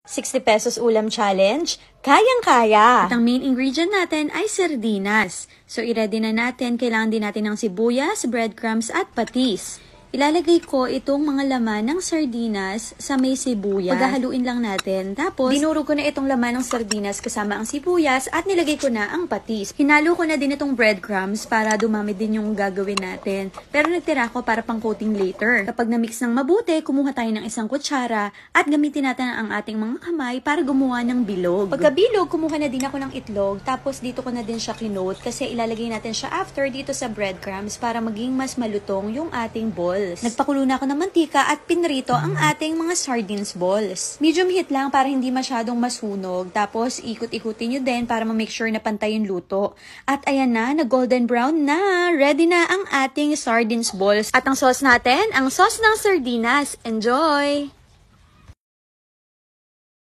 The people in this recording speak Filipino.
60 pesos ulam challenge, kayang-kaya! At ang main ingredient natin ay sardinas. So, i-ready na natin. Kailangan din natin ng sibuyas, breadcrumbs, at patis. Ilalagay ko itong mga laman ng sardinas sa may sibuyas. Paghahaluin lang natin. Tapos, dinurog ko na itong laman ng sardinas kasama ang sibuyas at nilagay ko na ang patis. Hinalo ko na din itong breadcrumbs para dumami din yung gagawin natin. Pero nagtira ko para pang coating later. Kapag na-mix ng mabuti, kumuha tayo ng isang kutsara at gamitin natin ang ating mga kamay para gumawa ng bilog. Pagkabilog, kumuha na din ako ng itlog. Tapos dito ko na din siya kinote kasi ilalagay natin siya after dito sa breadcrumbs para maging mas malutong yung ating balls. Nagpakulo na ako ng mantika at pinrito ang ating mga sardines balls. Medium heat lang para hindi masyadong masunog. Tapos ikot-ikutin nyo din para ma-make sure na pantay yung luto. At ayan na, nag-golden brown na. Ready na ang ating sardines balls. At ang sauce natin, ang sauce ng sardinas. Enjoy!